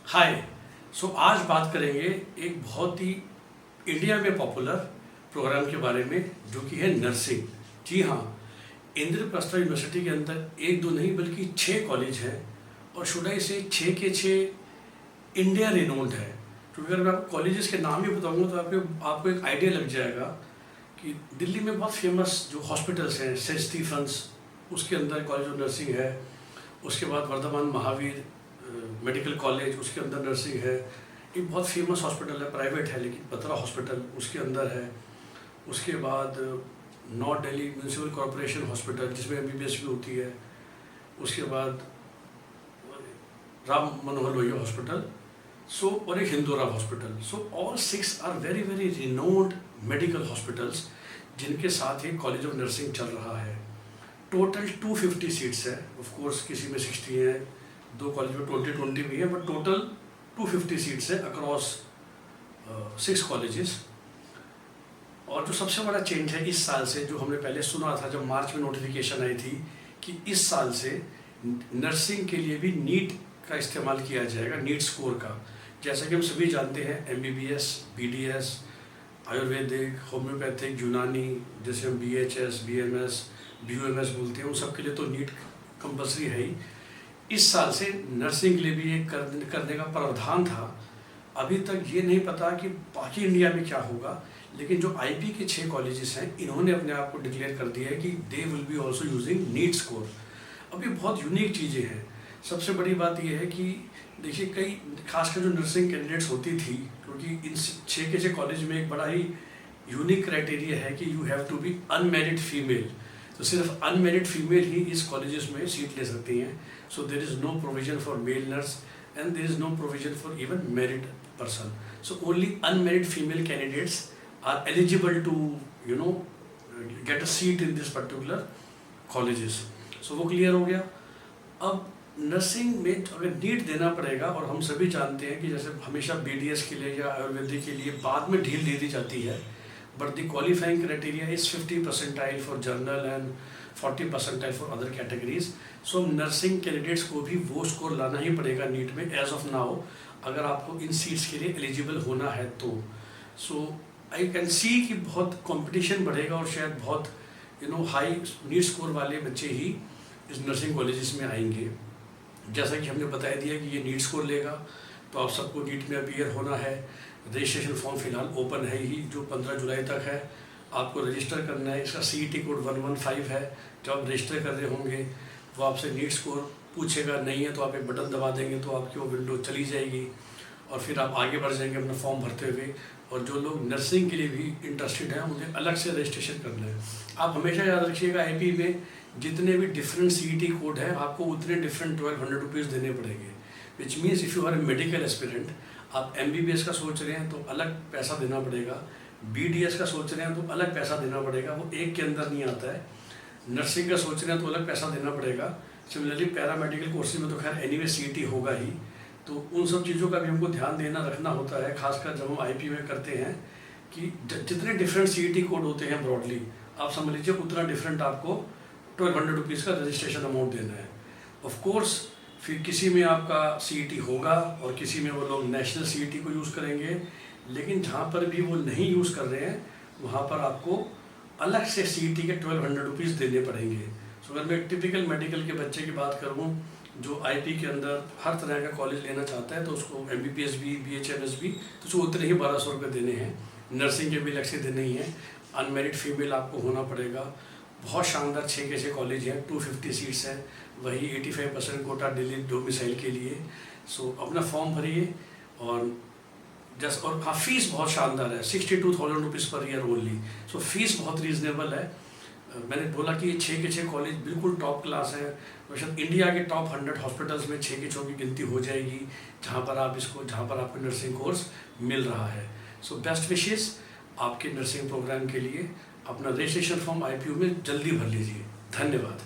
हाय। आज बात करेंगे एक बहुत ही इंडिया में पॉपुलर प्रोग्राम के बारे में जो कि है नर्सिंग। जी हाँ, इंद्रप्रस्थ यूनिवर्सिटी के अंदर एक दो नहीं बल्कि 6 कॉलेज हैं और शुडाई से 6 के 6 इंडिया रिनोन्ड है। क्योंकि अगर मैं आपको कॉलेजेस के नाम ही बताऊंगा तो आपको एक आइडिया लग जाएगा कि दिल्ली में बहुत फेमस जो हॉस्पिटल्स हैं, सेंट स्टीफेंस उसके अंदर कॉलेज ऑफ नर्सिंग है। उसके बाद वर्धमान महावीर मेडिकल कॉलेज उसके अंदर नर्सिंग है। एक बहुत फेमस हॉस्पिटल है, प्राइवेट है लेकिन बत्रा हॉस्पिटल उसके अंदर है। उसके बाद north Delhi municipal corporation hospital जिसमें एमबीबीएस भी होती है। उसके बाद राम मनोहर लोहिया हॉस्पिटल और एक Hindu Rao hospital. All 6 are very very renowned medical hospitals जिनके साथ ही कॉलेज ऑफ नर्सिंग चल रहा है। टोटल 250 सीट्स है। ऑफ कोर्स किसी में 60 है, 2 कॉलेज में 20 भी है, बट टोटल 250 सीट्स है अक्रॉस 6 कॉलेजेस। और जो सबसे बड़ा चेंज है इस साल से, जो हमने पहले सुना था जब मार्च में नोटिफिकेशन आई थी कि इस साल से नर्सिंग के लिए भी नीट का इस्तेमाल किया जाएगा, नीट स्कोर का। जैसा कि हम सभी जानते हैं एमबीबीएस, बीडीएस, आयुर्वेदिक, होम्योपैथिक, यूनानी, जैसे हम बीएचएस, बीएमएस, बीयूएमएस बोलते हैं, उन सब के लिए तो नीट कंपलसरी है ही। इस साल से नर्सिंग के लिए भी एक करने का प्रावधान था। अभी तक ये नहीं पता कि बाकी इंडिया में क्या होगा, लेकिन जो आईपी के 6 कॉलेजेस हैं इन्होंने अपने आप को डिक्लेयर कर दिया है कि they will be also using NEET score. अब ये बहुत यूनिक चीज़ें हैं। सबसे बड़ी बात यह है कि देखिए, कई खासकर जो नर्सिंग कैंडिडेट्स होती थी, क्योंकि इन 6 के 6 कॉलेज में एक बड़ा ही यूनिक क्राइटेरिया है कि you have to be unmarried female. तो सिर्फ अनमैरिड फीमेल ही इस कॉलेजेस में सीट ले सकती हैं। So there is no provision for male nurse and there is no provision for even married person. So only unmarried female candidates are eligible to get a seat in this particular colleges. So वो clear हो गया। अब nursing में अगर NEET देना पड़ेगा, और हम सभी जानते हैं कि जैसे हमेशा बीडीएस के लिए या आयुर्वेदिक के लिए बाद में ढील दे दी जाती है, but the qualifying criteria is 50 percentile for general and 40 percentile for other categories. So nursing candidates को भी वो स्कोर लाना ही पड़ेगा नीट में एज ऑफ नाउ, अगर आपको इन सीट्स के लिए एलिजिबल होना है तो। सो आई कैन सी कि बहुत कंपटीशन बढ़ेगा और शायद बहुत हाई नीट स्कोर वाले बच्चे ही इस नर्सिंग कॉलेजेस में आएंगे। जैसा कि हमने बता दिया कि ये नीट स्कोर लेगा, तो आप सबको नीट में अपीयर होना है। रजिस्ट्रेशन फॉर्म फिलहाल ओपन है ही, जो 15 जुलाई तक है। आपको रजिस्टर करना है। इसका CET कोड 115 है। जब आप रजिस्टर कर रहे होंगे वो आपसे नीट स्कोर पूछेगा, नहीं है तो आप एक बटन दबा देंगे तो आपकी वो विंडो चली जाएगी और फिर आप आगे बढ़ जाएंगे अपना फॉर्म भरते हुए। और जो लोग नर्सिंग के लिए भी इंटरेस्टेड हैं उन्हें अलग से रजिस्ट्रेशन करना है। आप हमेशा याद रखिएगा, IP में जितने भी डिफरेंट CET कोड हैं आपको उतने डिफरेंट 1200 रुपीज़ देने पड़ेंगे। Which means if you are a medical aspirant, आप MBBS का सोच रहे हैं तो अलग पैसा देना पड़ेगा, BDS का सोच रहे हैं तो अलग पैसा देना पड़ेगा, वो एक के अंदर नहीं आता है। नर्सिंग का सोच रहे हैं तो अलग पैसा देना पड़ेगा। सिमिलरली पैरामेडिकल कोर्सेज में तो खैर एनीवे CET होगा ही। तो उन सब चीज़ों का भी हमको ध्यान देना रखना होता है, खासकर जब हम IP में करते हैं कि जितने डिफरेंट CET कोड होते हैं ब्रॉडली, आप समझ लीजिए उतना डिफरेंट आपको 1200 रुपीज़ का रजिस्ट्रेशन अमाउंट देना है। ऑफ कोर्स फिर किसी में आपका CET होगा और किसी में वो लोग नेशनल CET को यूज़ करेंगे, लेकिन जहाँ पर भी वो नहीं यूज़ कर रहे हैं वहाँ पर आपको अलग से CET के 1200 रुपीज़ देने पड़ेंगे। सो अगर मैं टिपिकल मेडिकल के बच्चे की बात करूँ जो IP के अंदर हर तरह का कॉलेज लेना चाहता है, तो उसको MBBS भी, BHMS भी, तो उसको उतने ही 1200 रुपये देने हैं। नर्सिंग के भी अलग से देने ही हैं। अनमेरिड फीमेल आपको होना पड़ेगा। बहुत शानदार 6 के 6 कॉलेज हैं, 250 सीट्स हैं, वही 85% कोटा दिल्ली डोमिसाइल के लिए। सो अपना फॉर्म भरिए और हाँ, फीस बहुत शानदार है, 62,000 रुपीज़ पर ईयर ओनली। सो फीस बहुत रीजनेबल है। मैंने बोला कि 6 के 6 कॉलेज बिल्कुल टॉप क्लास है। शायद इंडिया के टॉप 100 हॉस्पिटल्स में 6 के 6 की गिनती हो जाएगी जहाँ पर आपको नर्सिंग कोर्स मिल रहा है। सो बेस्ट विशेस आपके नर्सिंग प्रोग्राम के लिए। अपना रजिस्ट्रेशन फॉर्म IPU में जल्दी भर लीजिए। धन्यवाद।